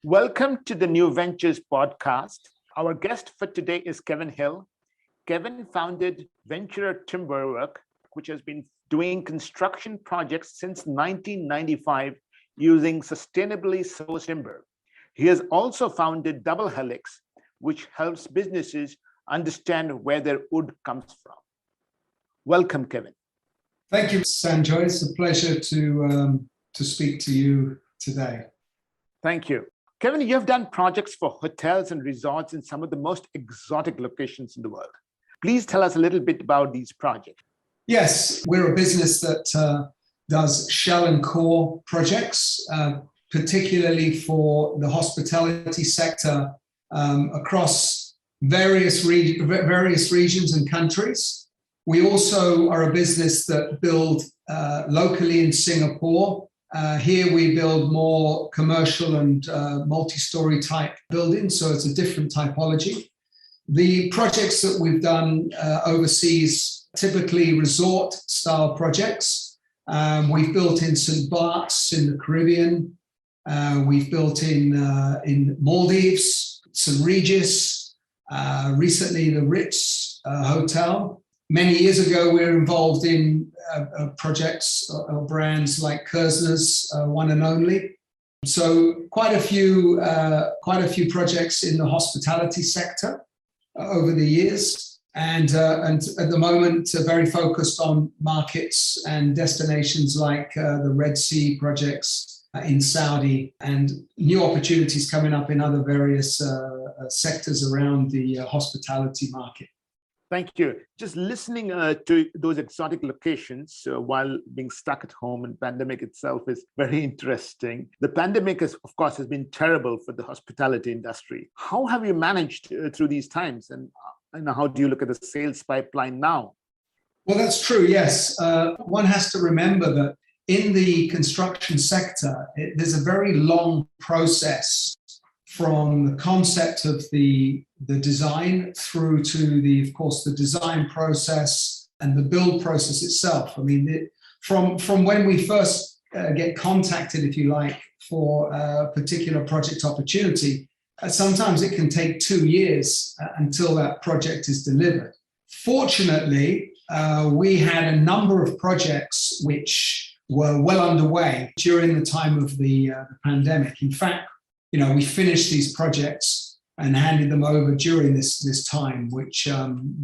Welcome to the New Ventures podcast. Our guest for today is Kevin Hill. Kevin founded Ventura Timberwork, which has been doing construction projects since 1995 using sustainably sourced timber. He has also founded Double Helix, which helps businesses understand where their wood comes from. Welcome, Kevin. Thank you, Sanjoy. It's a pleasure to speak to you today. Thank you. Kevin, you have done projects for hotels and resorts in some of the most exotic locations in the world. Please tell us a little bit about these projects. Yes, we're a business that does shell and core projects, particularly for the hospitality sector across various regions and countries. We also are a business that build locally in Singapore. Here we build more commercial and multi-story type buildings, so it's a different typology. The projects that we've done overseas, typically resort style projects. We've built in St. Bart's in the Caribbean. We've built in Maldives, St. Regis, recently the Ritz Hotel. Many years ago, we were involved in projects or brands like Kerzner's One and Only. So quite a few projects in the hospitality sector over the years, and at the moment, very focused on markets and destinations like the Red Sea projects in Saudi, and new opportunities coming up in other various sectors around the hospitality market. Thank you. Just listening to those exotic locations while being stuck at home, and pandemic itself is very interesting. The pandemic, of course, has been terrible for the hospitality industry. How have you managed through these times, and how do you look at the sales pipeline now? Well, that's true, yes. One has to remember that in the construction sector, there's a very long process from the concept of the design through to of course, the design process and the build process itself. I mean, from when we first get contacted, if you like, for a particular project opportunity, sometimes it can take 2 years until that project is delivered. Fortunately, we had a number of projects which were well underway during the time of the pandemic. In fact, we finished these projects and handed them over during this time, which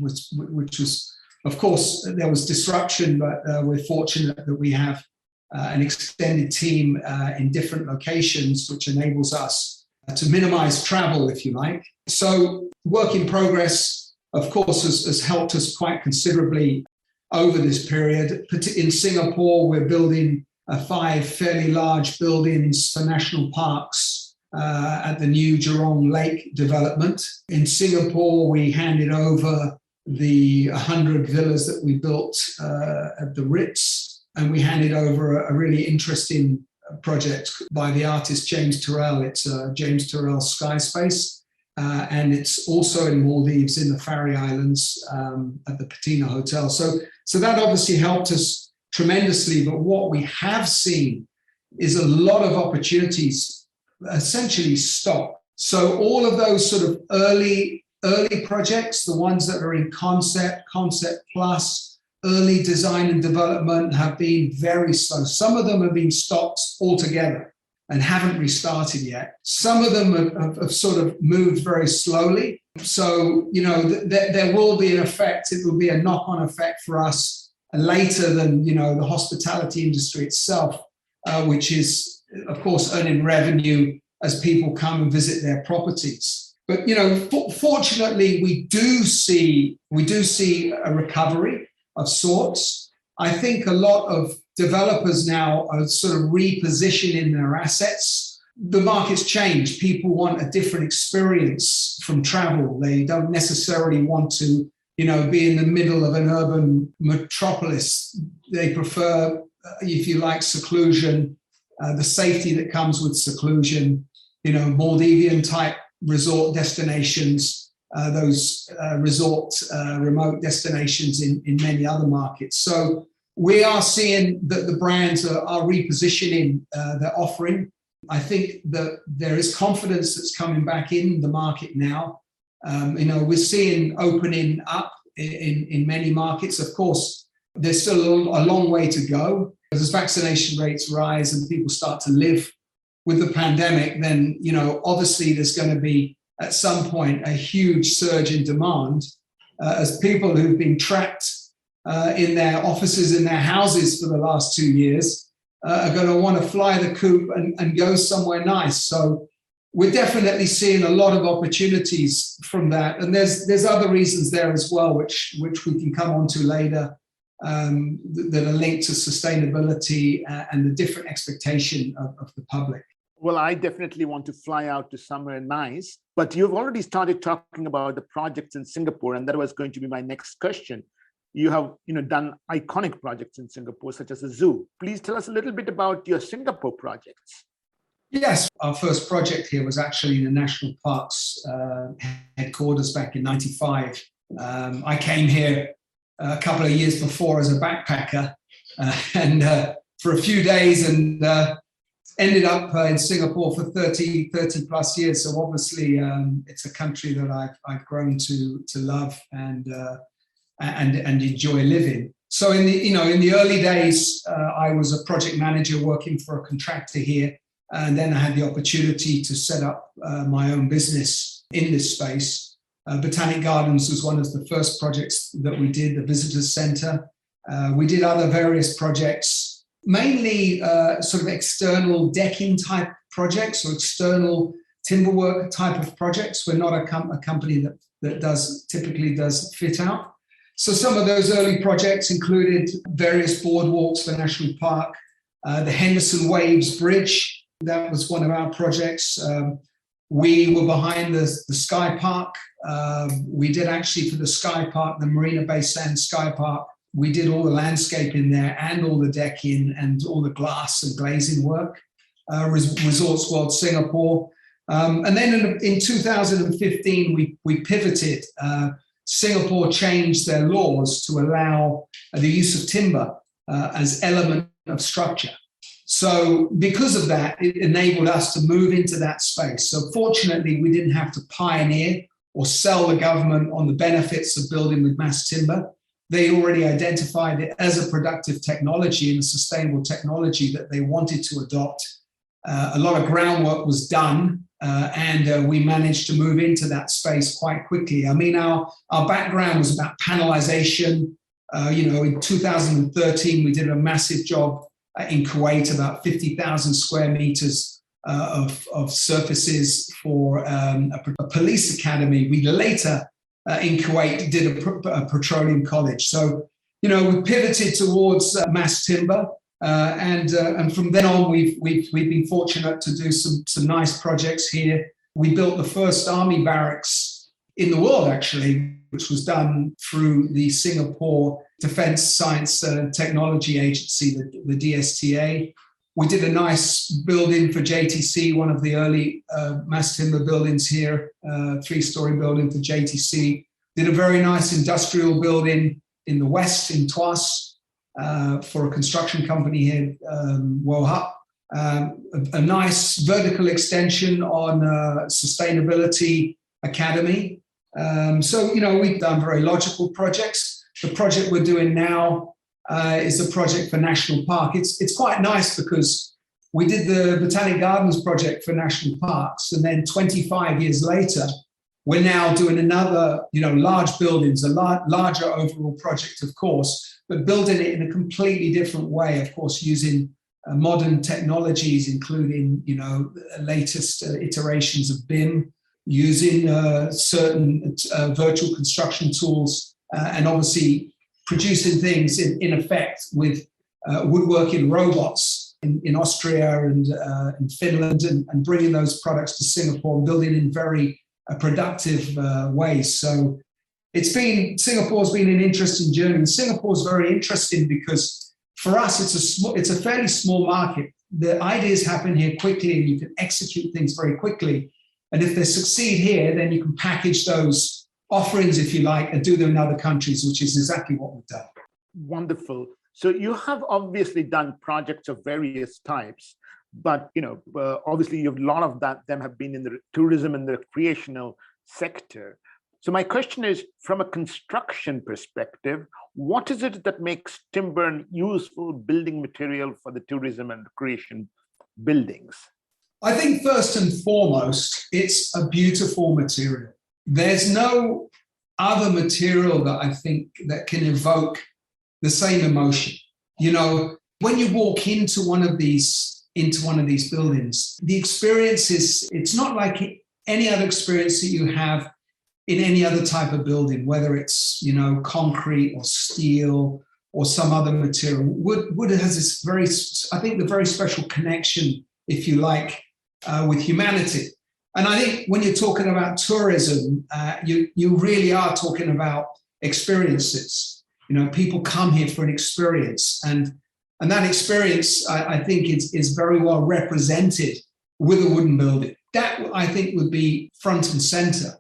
was, of course, there was disruption, but we're fortunate that we have an extended team in different locations, which enables us to minimize travel, if you like. So work in progress, of course, has helped us quite considerably over this period. In Singapore, we're building 5 fairly large buildings for national parks at the new Jurong Lake development. In Singapore, we handed over the 100 villas that we built at the Ritz, and we handed over a really interesting project by the artist James Turrell. It's James Turrell Sky Space, and it's also in Maldives in the Faroe Islands at the Patina Hotel. So that obviously helped us tremendously, but what we have seen is a lot of opportunities essentially stop. So all of those sort of early projects, the ones that are in concept plus, early design and development, have been very slow. Some of them have been stopped altogether and haven't restarted yet. Some of them have sort of moved very slowly. So, there will be an effect. It will be a knock-on effect for us later than, the hospitality industry itself, which is, of course, earning revenue as people come and visit their properties. But fortunately, we do see a recovery of sorts. I think a lot of developers now are sort of repositioning their assets. The market's changed. People want a different experience from travel. They don't necessarily want to, be in the middle of an urban metropolis. They prefer, if you like, seclusion. The safety that comes with seclusion, Maldivian type resort destinations, those resort remote destinations in many other markets. So we are seeing that the brands are repositioning their offering. I think that there is confidence that's coming back in the market now. We're seeing opening up in many markets. Of course, there's still a long way to go. As vaccination rates rise and people start to live with the pandemic, then, obviously there's going to be at some point a huge surge in demand as people who've been trapped in their offices, in their houses for the last 2 years are going to want to fly the coop and go somewhere nice. So we're definitely seeing a lot of opportunities from that. And there's other reasons there as well, which we can come on to later, that are linked to sustainability and the different expectation of the public. Well, I definitely want to fly out to somewhere nice, but you've already started talking about the projects in Singapore, and that was going to be my next question. You have, done iconic projects in Singapore, such as the zoo. Please tell us a little bit about your Singapore projects. Yes, our first project here was actually in the National Parks headquarters back in '95. I came here a couple of years before as a backpacker and for a few days and ended up in Singapore for 30 plus years. So obviously it's a country that I've grown to love and enjoy living. So in the early days, I was a project manager working for a contractor here. And then I had the opportunity to set up my own business in this space. Botanic Gardens was one of the first projects that we did, the visitors center. We did other various projects, mainly sort of external decking type projects or external timberwork type of projects. We're not a company that typically does fit out. So some of those early projects included various boardwalks for National Park, the Henderson Waves Bridge. That was one of our projects. We were behind the Sky Park. We did actually for the Sky Park, the Marina Bay Sands Sky Park, we did all the landscaping there and all the decking and all the glass and glazing work. Resorts World Singapore. And then in 2015, we pivoted. Singapore changed their laws to allow the use of timber as element of structure. So because of that, it enabled us to move into that space. So fortunately, we didn't have to pioneer or sell the government on the benefits of building with mass timber. They already identified it as a productive technology and a sustainable technology that they wanted to adopt. A lot of groundwork was done, and we managed to move into that space quite quickly. I mean, our background was about panelization. In 2013, we did a massive job in Kuwait, about 50,000 square meters of surfaces for a police academy. We later, in Kuwait, did a petroleum college. So, we pivoted towards mass timber. And from then on, we've been fortunate to do some nice projects here. We built the first army barracks in the world, actually, which was done through the Singapore Defence Science and Technology Agency, the DSTA. We did a nice building for JTC, one of the early mass timber buildings here, 3-story building for JTC. Did a very nice industrial building in the west, in Tuas, for a construction company here, Wohap. A nice vertical extension on Sustainability Academy. So, we've done very logical projects. The project we're doing now is a project for National Park. It's quite nice because we did the Botanic Gardens project for National Parks, and then 25 years later, we're now doing another, large buildings, a larger overall project, of course, but building it in a completely different way, of course, using modern technologies, including, latest iterations of BIM, using certain virtual construction tools, and obviously producing things in effect with woodworking robots in Austria and in Finland, and bringing those products to Singapore and building in very productive ways. So Singapore's been an interesting journey. And Singapore's very interesting because for us, it's a fairly small market. The ideas happen here quickly and you can execute things very quickly. And if they succeed here, then you can package those offerings, if you like, and do them in other countries, which is exactly what we've done. Wonderful. So you have obviously done projects of various types, But obviously, a lot of them have been in the tourism and the recreational sector. So my question is, from a construction perspective, what is it that makes timber a useful building material for the tourism and recreation buildings? I think first and foremost, it's a beautiful material. There's no other material that I think that can evoke the same emotion. When you walk into one of these buildings, the experience it's not like any other experience that you have in any other type of building, whether it's, concrete or steel or some other material. Wood has this very special connection, if you like, with humanity. And I think when you're talking about tourism, you really are talking about experiences. People come here for an experience, and that experience, I think, is very well represented with a wooden building. That, I think, would be front and center.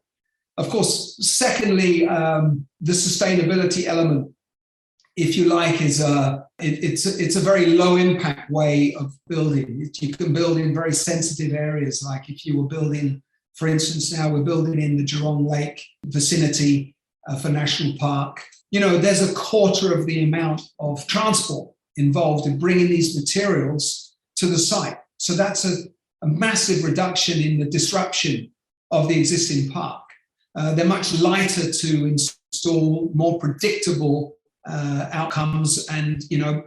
Of course, secondly, the sustainability element, if you like, it's a very low impact way of building. You can build in very sensitive areas, like if you were building, for instance, now we're building in the Geelong Lake vicinity for National Park. There's a quarter of the amount of transport involved in bringing these materials to the site. So that's a massive reduction in the disruption of the existing park. They're much lighter to install, more predictable outcomes, and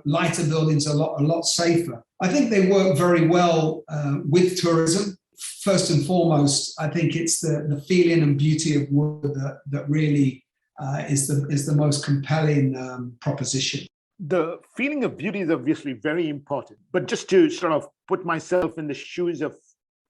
lighter buildings are a lot safer. I think they work very well with tourism. First and foremost, I think it's the feeling and beauty of wood that really is the most compelling proposition. The feeling of beauty is obviously very important, but just to sort of put myself in the shoes of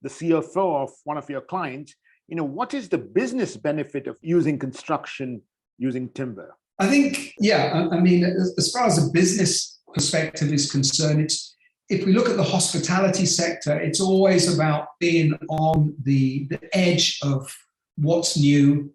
the CFO of one of your clients, what is the business benefit of using construction using timber? I think, I mean, as far as a business perspective is concerned, if we look at the hospitality sector, it's always about being on the edge of what's new,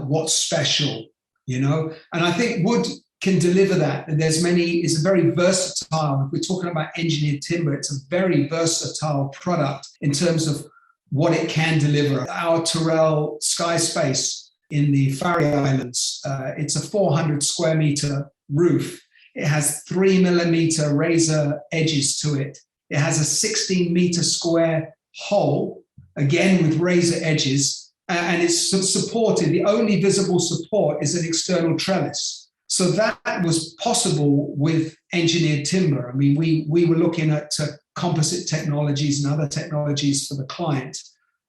what's special, and I think wood can deliver that. And it's a very versatile. If we're talking about engineered timber, it's a very versatile product in terms of what it can deliver. Our Tyrrell Sky Space in the Faroe Islands, it's a 400 square meter roof. It has 3 millimeter razor edges to it. It has a 16 meter square hole, again with razor edges, and it's supported. The only visible support is an external trellis. So that was possible with engineered timber. I mean, we were looking at composite technologies and other technologies for the client.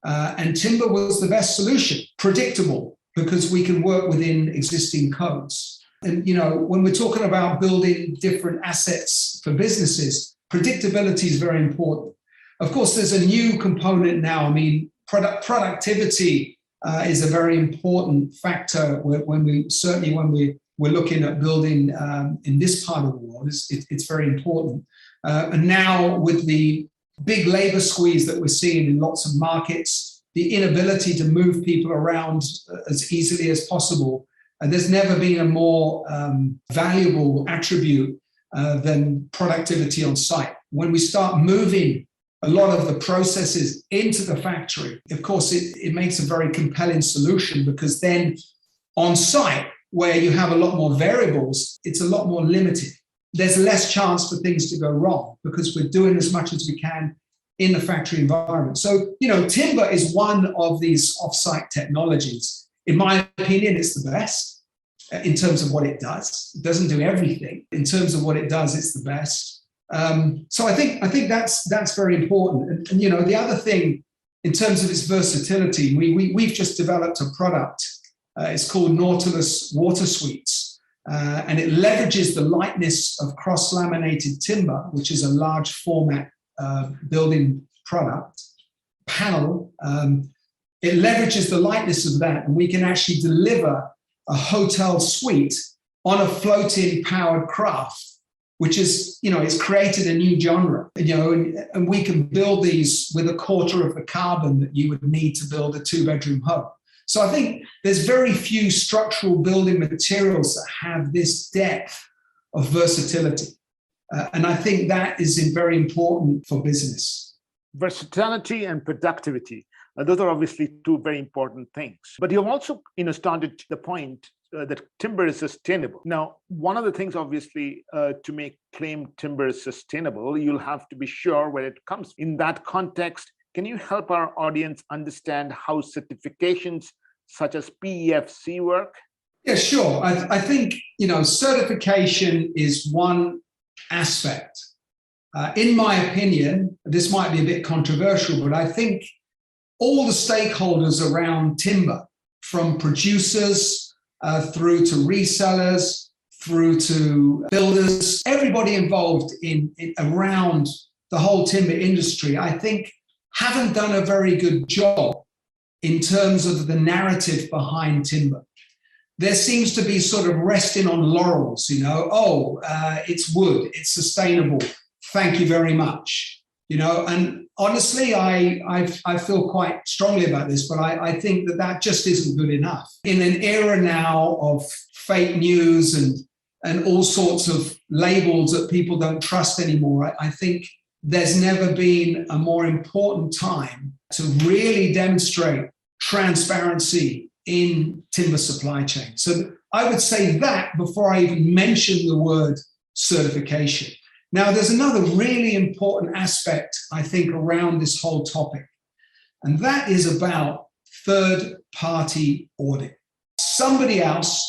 And timber was the best solution, predictable, because we can work within existing codes. And, when we're talking about building different assets for businesses, predictability is very important. Of course, there's a new component now. I mean, productivity is a very important factor when we're looking at building in this part of the world. It's very important. And now with the big labor squeeze that we're seeing in lots of markets, the inability to move people around as easily as possible, and there's never been a more valuable attribute than productivity on site. When we start moving a lot of the processes into the factory, of course, it makes a very compelling solution, because then on site, where you have a lot more variables, it's a lot more limited. There's less chance for things to go wrong because we're doing as much as we can in the factory environment. So, timber is one of these off-site technologies. In my opinion, it's the best in terms of what it does. It doesn't do everything. In terms of what it does, it's the best. So I think that's very important. And the other thing, in terms of its versatility, we've just developed a product. It's called Nautilus Water Suites, and it leverages the lightness of cross-laminated timber, which is a large format building product panel. It leverages the lightness of that, and we can actually deliver a hotel suite on a floating powered craft, which is, it's created a new genre, and we can build these with a quarter of the carbon that you would need to build a 2-bedroom home. So I think there's very few structural building materials that have this depth of versatility. And I think that is very important for business. Versatility and productivity. Those are obviously two very important things. But you've also, started the point that timber is sustainable. Now, one of the things, obviously, to make claim timber is sustainable, you'll have to be sure where it comes. In that context, can you help our audience understand how certifications such as PEFC work? Yeah, sure. I think, certification is one aspect. In my opinion, this might be a bit controversial, but I think all the stakeholders around timber, from producers through to resellers, through to builders, everybody involved in around the whole timber industry, I think haven't done a very good job in terms of the narrative behind timber. There seems to be sort of resting on laurels, it's wood, it's sustainable, thank you very much. And honestly, I feel quite strongly about this, but I think that just isn't good enough. In an era now of fake news and all sorts of labels that people don't trust anymore, I think there's never been a more important time to really demonstrate transparency in timber supply chain. So I would say that before I even mention the word certification. Now, there's another really important aspect, I think, around this whole topic, and that is about third-party audit. Somebody else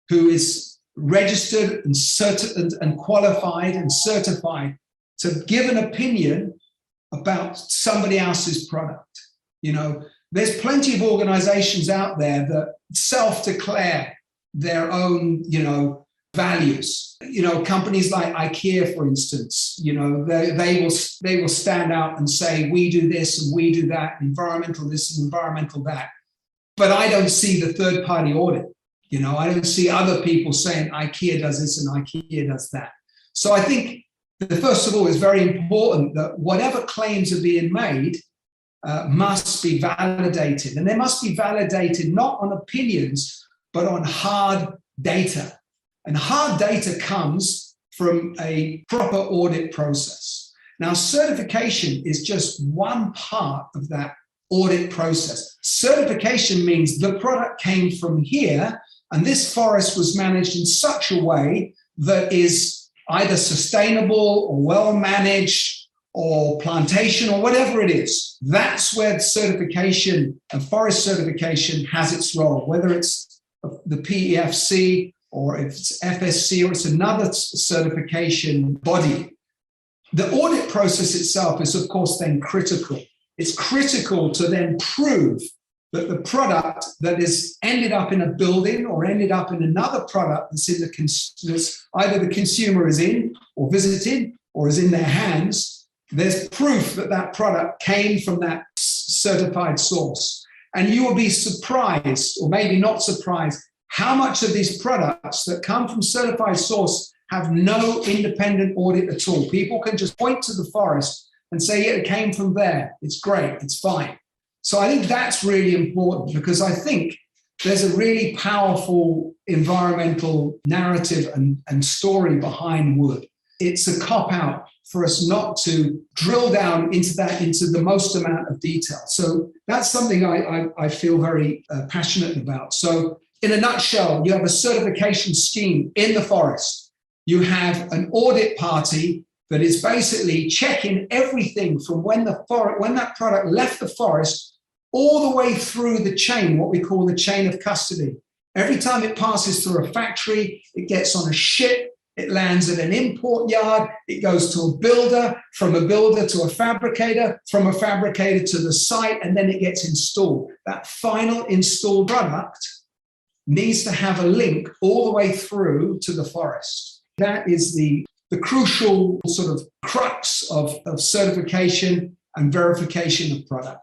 who is registered and qualified and certified to give an opinion about somebody else's product. There's plenty of organizations out there that self-declare their own, values. Companies like IKEA, for instance, they will stand out and say, we do this and we do that, environmental this and environmental that. But I don't see the third-party audit. I don't see other people saying IKEA does this and IKEA does that. So I think that, first of all, it's very important that whatever claims are being made must be validated. And they must be validated not on opinions, but on hard data. And hard data comes from a proper audit process. Now, certification is just one part of that audit process. Certification means the product came from here, and this forest was managed in such a way that is either sustainable or well managed or plantation or whatever it is. That's where certification and forest certification has its role, whether it's the PEFC or if it's FSC or it's another certification body. The audit process itself is, of course, then critical. It's critical to then prove that the product that is ended up in a building or ended up in another product that's in that's either the consumer is in or visited or is in their hands, there's proof that that product came from that certified source. And you will be surprised, or maybe not surprised, how much of these products that come from certified source have no independent audit at all. People can just point to the forest and say, yeah, it came from there. It's great, it's fine. So I think that's really important, because I think there's a really powerful environmental narrative and story behind wood. It's a cop-out for us not to drill down into the most amount of detail. So that's something I feel very passionate about. So in a nutshell, you have a certification scheme in the forest. You have an audit party that is basically checking everything from when that product left the forest all the way through the chain, what we call the chain of custody. Every time it passes through a factory, it gets on a ship, it lands at an import yard, it goes to a builder, from a builder to a fabricator, from a fabricator to the site, and then it gets installed. That final installed product needs to have a link all the way through to the forest. That is the crucial sort of crux of certification and verification of product.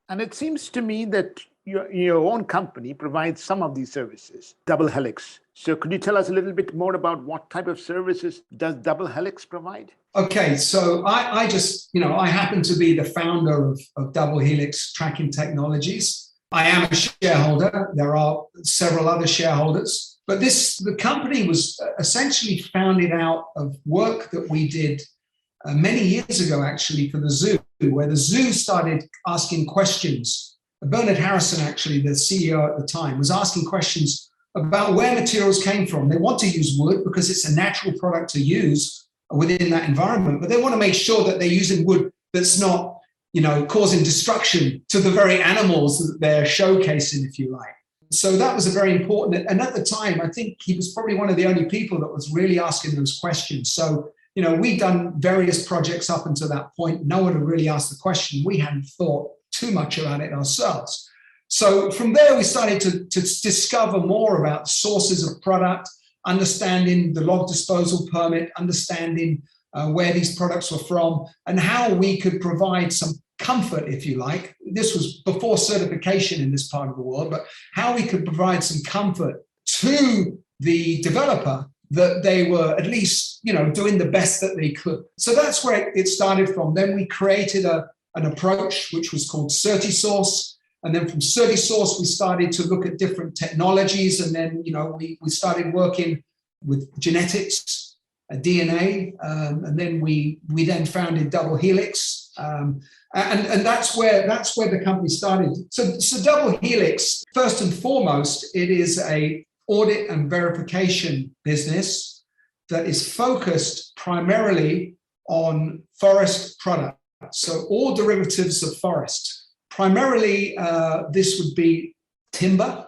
And it seems to me that your own company provides some of these services, Double Helix. So could you tell us a little bit more about what type of services does Double Helix provide? Okay, so I just, I happen to be the founder of Double Helix Tracking Technologies. I am a shareholder. There are several other shareholders. But the company was essentially founded out of work that we did many years ago, actually, for the zoo. where the zoo started asking questions. Bernard Harrison, actually, the CEO at the time, was asking questions about where materials came from. They want to use wood because it's a natural product to use within that environment, but they want to make sure that they're using wood that's not, causing destruction to the very animals that they're showcasing, if you like. So that was a very important, and at the time, I think he was probably one of the only people that was really asking those questions. So, we'd done various projects up until that point. No one had really asked the question. We hadn't thought too much about it ourselves. So from there, we started to discover more about the sources of product, understanding the log disposal permit, understanding where these products were from, and how we could provide some comfort, if you like. This was before certification in this part of the world, but how we could provide some comfort to the developer that they were at least, doing the best that they could. So that's where it started from. Then we created an approach which was called CertiSource. And then from CertiSource, we started to look at different technologies. And then, we started working with genetics, DNA. And then we then founded Double Helix. And that's where the company started. So Double Helix, first and foremost, it is a audit and verification business that is focused primarily on forest products. So all derivatives of forest. Primarily, this would be timber,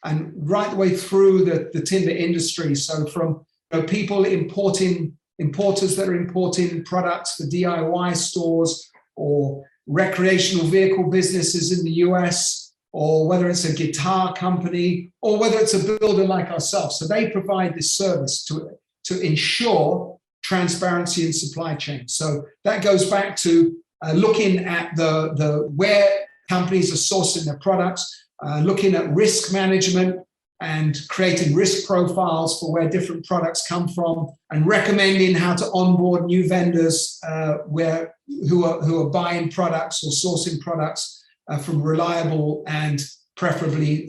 and right the way through the timber industry. So from people importers that are importing products for DIY stores or recreational vehicle businesses in the US, or whether it's a guitar company, or whether it's a builder like ourselves. So they provide this service to ensure transparency in supply chain. So that goes back to looking at the where companies are sourcing their products, looking at risk management and creating risk profiles for where different products come from, and recommending how to onboard new vendors who are buying products or sourcing products from reliable and preferably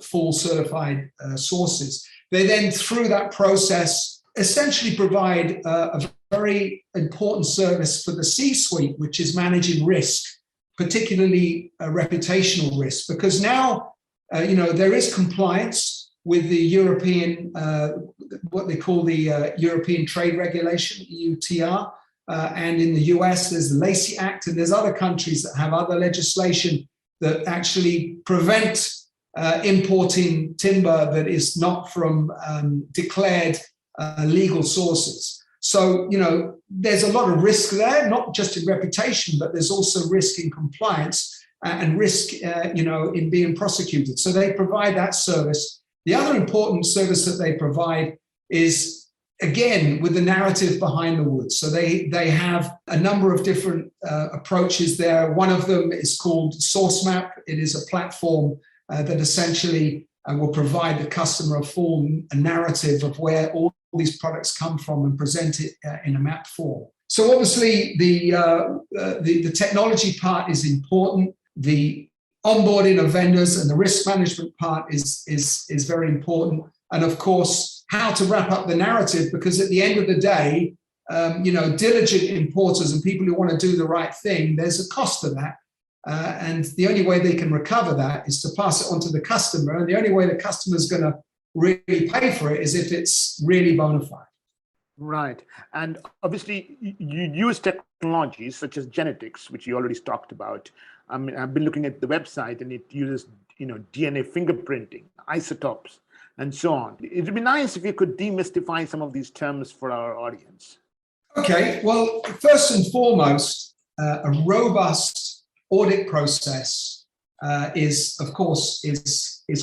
full certified sources. They then, through that process, essentially provide a very important service for the C-suite, which is managing risk, particularly reputational risk, because now there is compliance with the European, what they call the European Trade Regulation, EUTR, and in the US there's the Lacey Act, and there's other countries that have other legislation that actually prevent importing timber that is not from declared legal sources. So, there's a lot of risk there, not just in reputation, but there's also risk in compliance and risk, in being prosecuted. So they provide that service. The other important service that they provide is, again, with the narrative behind the wood. So they have a number of different approaches there. One of them is called SourceMap. It is a platform that essentially will provide the customer a full narrative of where all these products come from and present it in a map form. So obviously the technology part is important. The onboarding of vendors and the risk management part is very important. And of course, how to wrap up the narrative, because at the end of the day, diligent importers and people who want to do the right thing, there's a cost to that. And the only way they can recover that is to pass it on to the customer. And the only way the customer is going to really pay for it is if it's really bona fide. Right. And obviously, you use technologies such as genetics, which you already talked about. I mean, I've been looking at the website, and it uses, DNA fingerprinting, isotopes, and so on. It'd be nice if you could demystify some of these terms for our audience. Okay. Well, first and foremost, a robust audit process is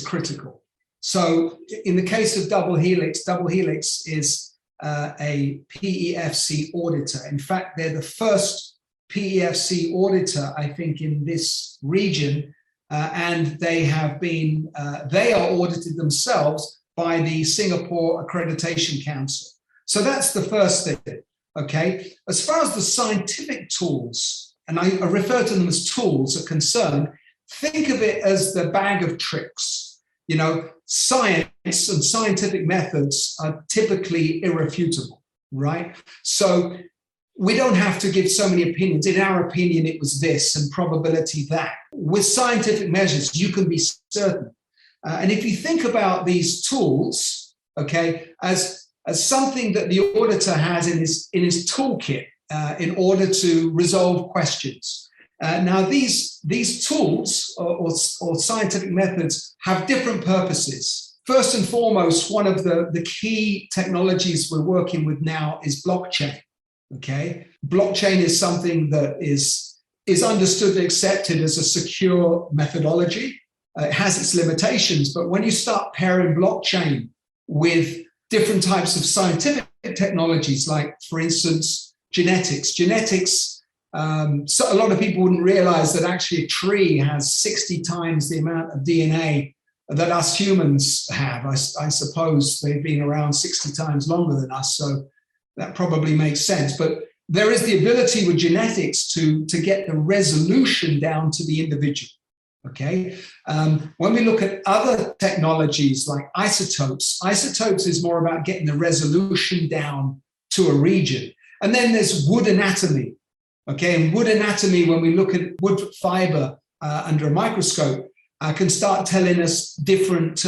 critical. So in the case of Double Helix is a PEFC auditor. In fact, they're the first PEFC auditor, I think, in this region, and they are audited themselves by the Singapore Accreditation Council. So that's the first thing, okay? As far as the scientific tools, and I refer to them as tools, are concerned, think of it as the bag of tricks. Science and scientific methods are typically irrefutable, right? So we don't have to give so many opinions. In our opinion, it was this and probability that. With scientific measures, you can be certain. And if you think about these tools, okay, as something that the auditor has in his toolkit in order to resolve questions. Now, these tools or scientific methods have different purposes. First and foremost, one of the key technologies we're working with now is blockchain. Okay, blockchain is something that is understood and accepted as a secure methodology. It has its limitations, but when you start pairing blockchain with different types of scientific technologies, like, for instance, genetics, so a lot of people wouldn't realize that actually a tree has 60 times the amount of DNA that us humans have. I suppose they've been around 60 times longer than us, so that probably makes sense. But there is the ability with genetics to get the resolution down to the individual. Okay. When we look at other technologies like isotopes is more about getting the resolution down to a region. And then there's wood anatomy. Okay. And wood anatomy, when we look at wood fiber under a microscope, can start telling us different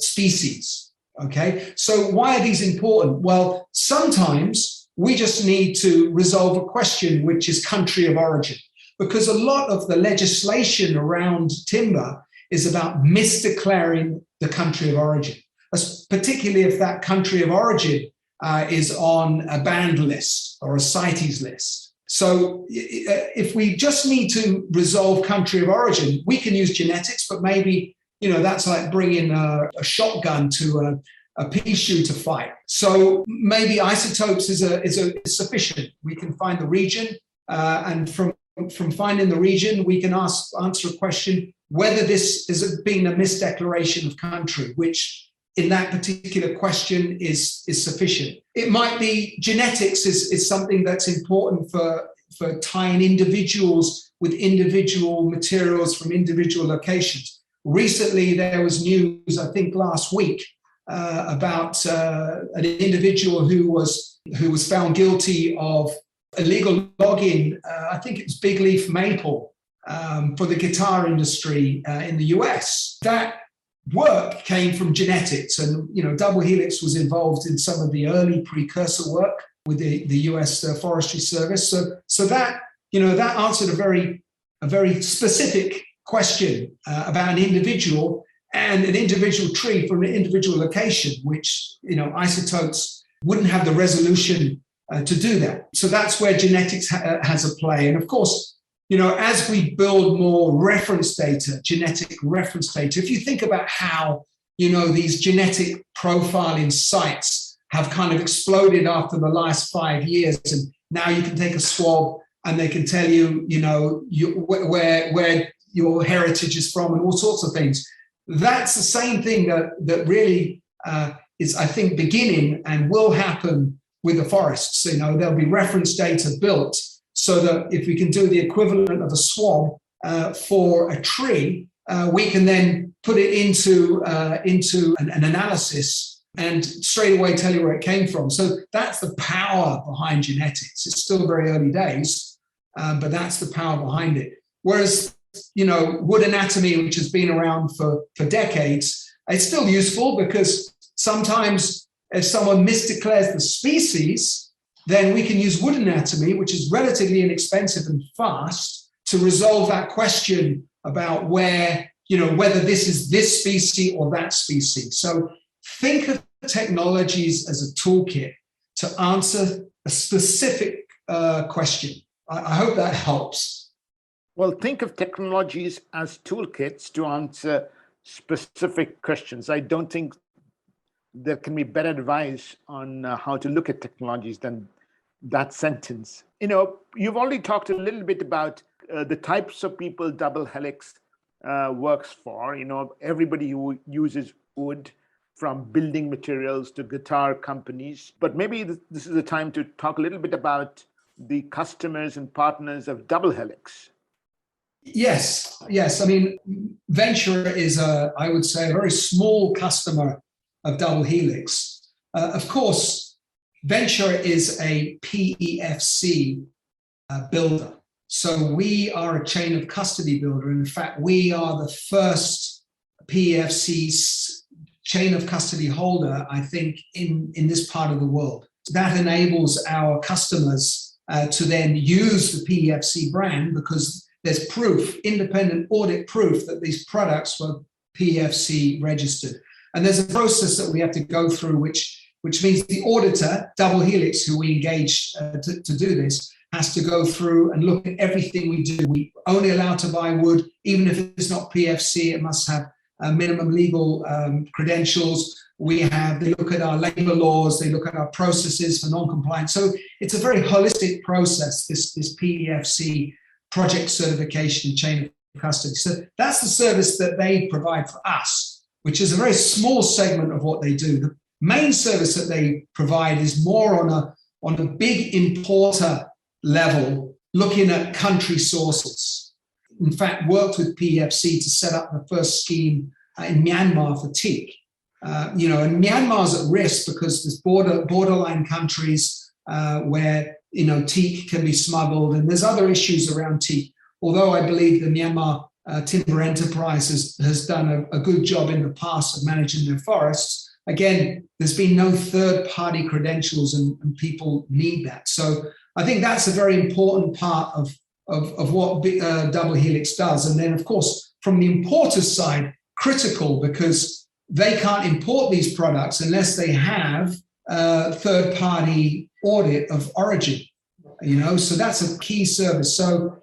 species. Okay, so why are these important? Well, sometimes we just need to resolve a question, which is country of origin, because a lot of the legislation around timber is about misdeclaring the country of origin, particularly if that country of origin is on a banned list or a CITES list. So if we just need to resolve country of origin, we can use genetics, but maybe that's like bringing a shotgun to a pea shooter fight. So maybe isotopes is sufficient. We can find the region, and from finding the region, we can answer a question whether this is being a misdeclaration of country, which in that particular question is sufficient. It might be genetics is something that's important for tying individuals with individual materials from individual locations. Recently, there was news, I think last week, about an individual who was found guilty of illegal logging. I think it was big leaf maple for the guitar industry in the US. That work came from genetics, and Double Helix was involved in some of the early precursor work with the US Forestry Service. So that that answered a very specific question about an individual and an individual tree from an individual location, which isotopes wouldn't have the resolution to do that. So that's where genetics has a play. And of course, as we build more reference data, genetic reference data, if you think about how these genetic profiling sites have kind of exploded after the last 5 years, and now you can take a swab and they can tell you, where your heritage is from and all sorts of things. That's the same thing that really is, I think, beginning and will happen with the forests. There'll be reference data built so that if we can do the equivalent of a swab for a tree, we can then put it into an analysis and straight away tell you where it came from. So that's the power behind genetics. It's still very early days, but that's the power behind it. Whereas wood anatomy, which has been around for decades, it's still useful because sometimes if someone misdeclares the species, then we can use wood anatomy, which is relatively inexpensive and fast, to resolve that question about whether this is this species or that species. So think of technologies as a toolkit to answer a specific question. I hope that helps. Well, think of technologies as toolkits to answer specific questions. I don't think there can be better advice on how to look at technologies than that sentence. You've already talked a little bit about the types of people double helix works for. Everybody who uses wood, from building materials to guitar companies. But maybe this is the time to talk a little bit about the customers and partners of double helix. Yes. I mean, Venture is I would say, a very small customer of Double Helix. Of course, Venture is a PEFC builder. So we are a chain of custody builder. In fact, we are the first PEFC chain of custody holder, I think, in this part of the world. That enables our customers to then use the PEFC brand because there's proof, independent audit proof that these products were PEFC registered. And there's a process that we have to go through, which means the auditor, Double Helix, who we engaged to do this, has to go through and look at everything we do. We only allowed to buy wood, even if it's not PEFC, it must have minimum legal credentials. They look at our labor laws, they look at our processes for non-compliance. So it's a very holistic process, this PEFC project certification chain of custody. So that's the service that they provide for us, which is a very small segment of what they do. The main service that they provide is more on a big importer level, looking at country sources. In fact, worked with PEFC to set up the first scheme in Myanmar for teak. And Myanmar's at risk because there's borderline countries where teak can be smuggled, and there's other issues around teak. Although I believe the Myanmar Timber Enterprise has done a good job in the past of managing their forests, again, there's been no third-party credentials, and people need that. So I think that's a very important part of what Double Helix does. And then, of course, from the importer's side, critical because they can't import these products unless they have a third-party audit of origin, so that's a key service. So,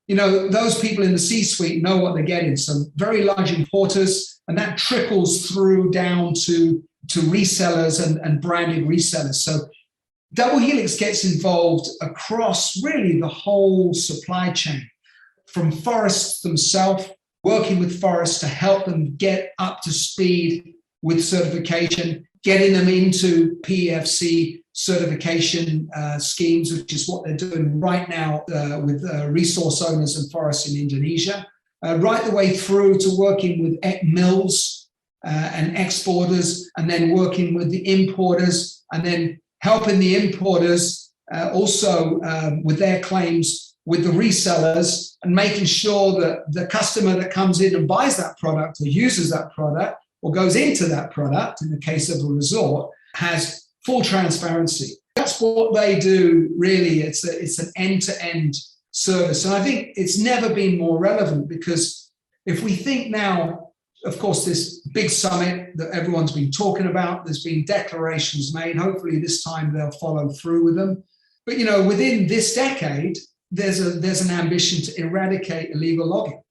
those people in the C-suite know what they're getting. So very large importers, and that trickles through down to resellers and branded resellers. So Double Helix gets involved across really the whole supply chain, from forests themselves, working with forests to help them get up to speed with certification, getting them into PEFC certification schemes, which is what they're doing right now with resource owners and forests in Indonesia, right the way through to working with mills and exporters, and then working with the importers, and then helping the importers also with their claims with the resellers, and making sure that the customer that comes in and buys that product or uses that product or goes into that product, in the case of a resort, has full transparency. That's what they do, really. It's an end-to-end service. And I think it's never been more relevant because if we think now, of course, this big summit that everyone's been talking about, there's been declarations made. Hopefully this time they'll follow through with them. But, within this decade, there's an ambition to eradicate illegal logging.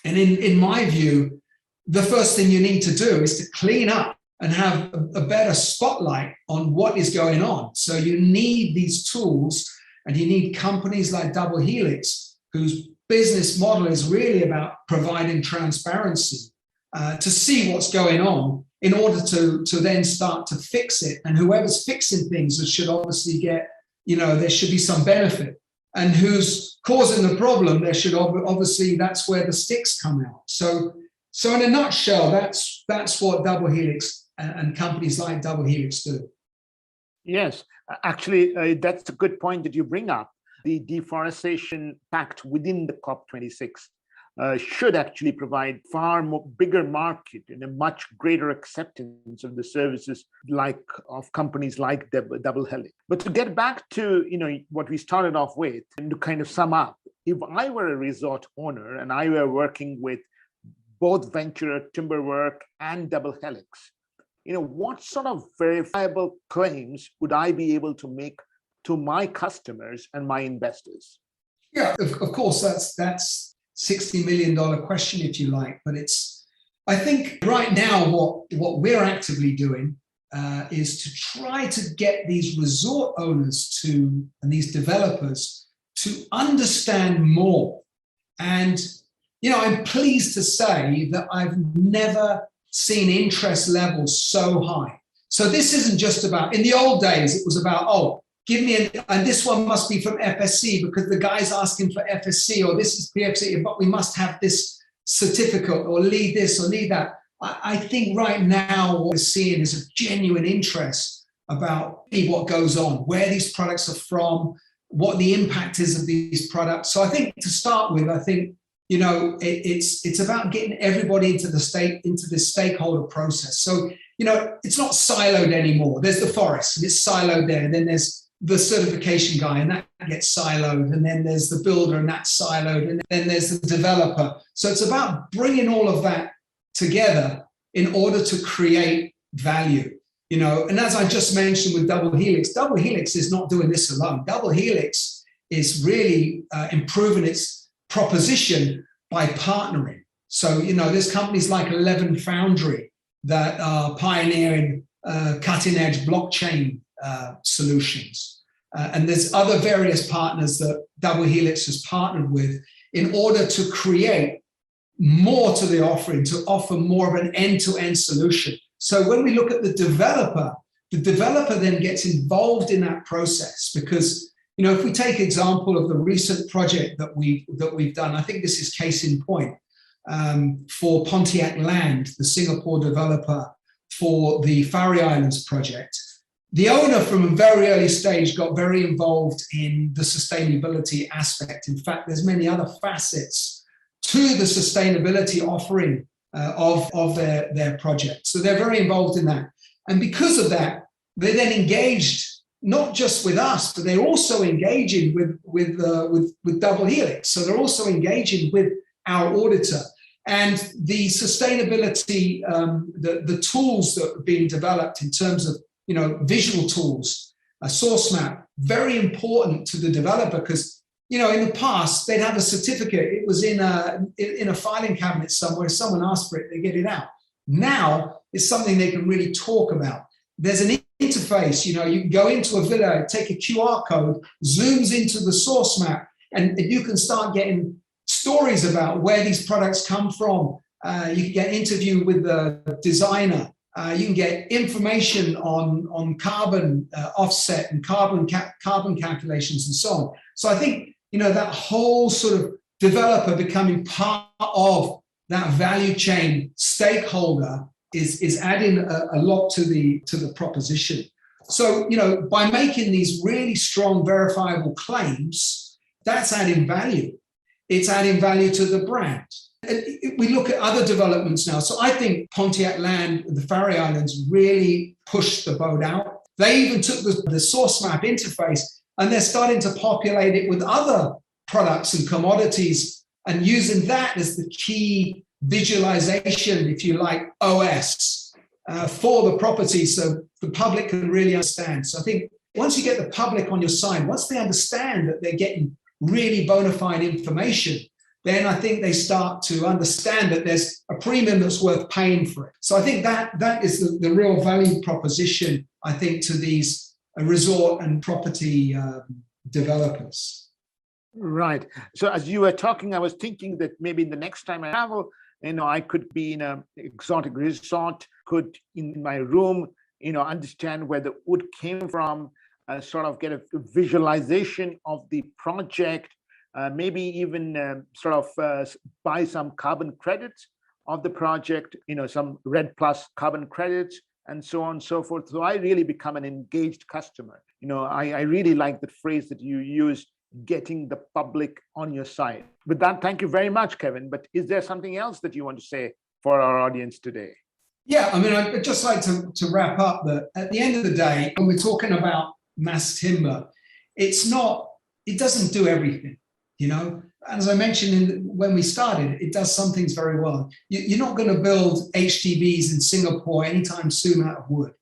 And in my view, the first thing you need to do is to clean up and have a better spotlight on what is going on. So you need these tools, and you need companies like Double Helix, whose business model is really about providing transparency to see what's going on in order to then start to fix it. And whoever's fixing things should obviously get, there should be some benefit. And who's causing the problem, there should obviously, that's where the sticks come out. So in a nutshell, that's what Double Helix and companies like Double Helix do. Yes, actually, that's a good point that you bring up. The Deforestation Pact within the COP26 should actually provide far more bigger market and a much greater acceptance of the services of companies like Double Helix. But to get back to what we started off with, and to kind of sum up, if I were a resort owner and I were working with both Venture Timberwork and Double Helix, what sort of verifiable claims would I be able to make to my customers and my investors? Yeah, of course, that's $60 million question, if you like. But I think right now what we're actively doing is to try to get these resort owners and these developers to understand more. And, I'm pleased to say that I've never seen interest levels so high. So this isn't just about, in the old days, it was about, give me and this one must be from FSC because the guy's asking for FSC, or this is PFC, but we must have this certificate, or lead this or lead that. I think right now what we're seeing is a genuine interest about what goes on, where these products are from, what the impact is of these products. So I think to start with, I think, it's about getting everybody into the stakeholder process. So, it's not siloed anymore. There's the forest, and it's siloed there. And then there's the certification guy, and that gets siloed. And then there's the builder, and that's siloed. And then there's the developer. So it's about bringing all of that together in order to create value. And as I just mentioned with Double Helix is not doing this alone. Double Helix is really improving its proposition by partnering. So, there's companies like 11 Foundry that are pioneering cutting edge blockchain solutions. And there's other various partners that Double Helix has partnered with in order to create more to the offering, to offer more of an end-to-end solution. So when we look at the developer then gets involved in that process because, if we take example of the recent project that we've done, I think this is case in point for Pontiac Land, the Singapore developer for the Faroe Islands project. The owner from a very early stage got very involved in the sustainability aspect. In fact, there's many other facets to the sustainability offering of their project. So they're very involved in that. And because of that, they then engaged not just with us, but they're also engaging with Double Helix. So they're also engaging with our auditor. And the sustainability, the tools that are being developed in terms of visual tools, a source map, very important to the developer because in the past, they'd have a certificate. It was in a filing cabinet somewhere. Someone asked for it, they get it out. Now, it's something they can really talk about. There's an interface. You can go into a villa, take a QR code, zooms into the source map, and you can start getting stories about where these products come from. You can get an interview with the designer. You can get information on carbon offset and carbon calculations and so on. So I think that whole sort of developer becoming part of that value chain stakeholder is adding a lot to the proposition. So by making these really strong verifiable claims, that's adding value. It's adding value to the brand. We look at other developments now. So I think Pontiac Land, the Faroe Islands, really pushed the boat out. They even took the source map interface and they're starting to populate it with other products and commodities and using that as the key visualization, if you like, OS for the property so the public can really understand. So I think once you get the public on your side, once they understand that they're getting really bona fide information, then I think they start to understand that there's a premium that's worth paying for it. So I think that is the real value proposition, I think, to these resort and property developers. Right. So as you were talking, I was thinking that maybe the next time I travel, I could be in an exotic resort, could in my room, understand where the wood came from, sort of get a visualization of the project, maybe even buy some carbon credits of the project, some Red Plus carbon credits, and so on and so forth. So I really become an engaged customer. I really like the phrase that you use, getting the public on your side. With that, thank you very much, Kevin. But is there something else that you want to say for our audience today? Yeah, I'd just like to wrap up that at the end of the day, when we're talking about mass timber, it doesn't do everything, As I mentioned when we started, it does some things very well. You're not going to build HDBs in Singapore anytime soon out of wood,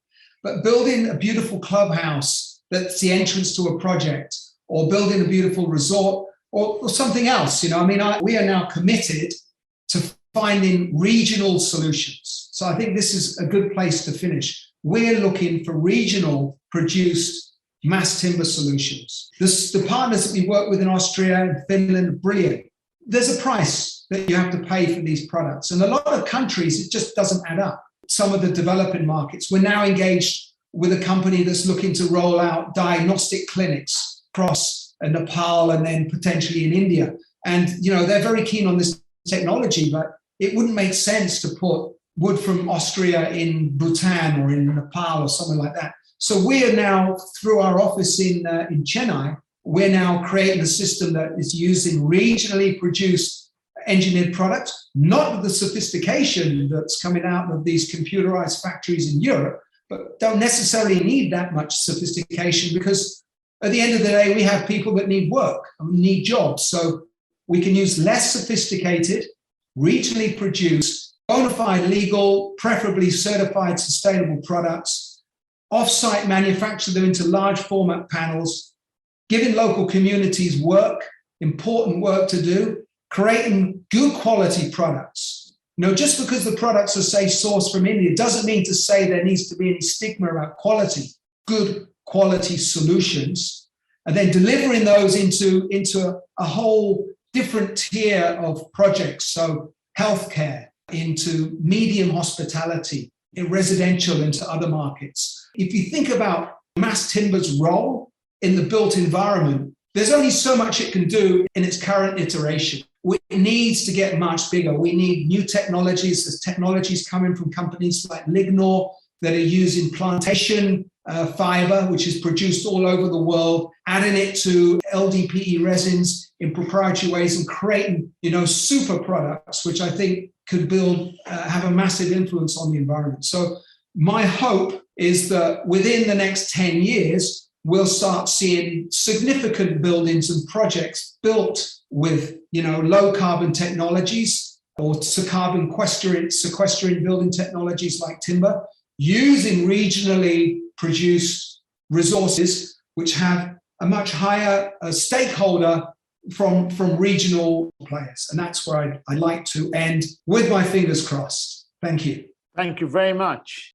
but building a beautiful clubhouse that's the entrance to a project, or building a beautiful resort, or something else, we are now committed to finding regional solutions. So I think this is a good place to finish. We're looking for regional produced mass timber solutions. The partners that we work with in Austria and Finland are brilliant. There's a price that you have to pay for these products. And a lot of countries, it just doesn't add up. Some of the developing markets, we're now engaged with a company that's looking to roll out diagnostic clinics across Nepal and then potentially in India. And, they're very keen on this technology, but it wouldn't make sense to put wood from Austria in Bhutan or in Nepal or something like that. So we are now, through our office in Chennai, we're now creating a system that is using regionally produced engineered products, not the sophistication that's coming out of these computerized factories in Europe, but don't necessarily need that much sophistication, because at the end of the day, we have people that need work and need jobs. So we can use less sophisticated, regionally produced, bona fide, legal, preferably certified sustainable products, off-site manufacture them into large format panels, giving local communities work, important work to do, creating good quality products. Just because the products are, say, sourced from India doesn't mean to say there needs to be any stigma about quality. Good quality solutions, and then delivering those into a whole different tier of projects. So healthcare, into medium hospitality, in residential, into other markets. If you think about mass timber's role in the built environment, there's only so much it can do in its current iteration. It needs to get much bigger. We need new technologies. There's technologies coming from companies like Lignor that are using plantation fiber, which is produced all over the world, adding it to LDPE resins in proprietary ways and creating, super products, which I think could have a massive influence on the environment. So my hope is that within the next 10 years, we'll start seeing significant buildings and projects built with, low carbon technologies or carbon sequestering building technologies like timber, using regionally produced resources, which have a much higher stakeholder from regional players. And that's where I'd like to end, with my fingers crossed. Thank you. Thank you very much.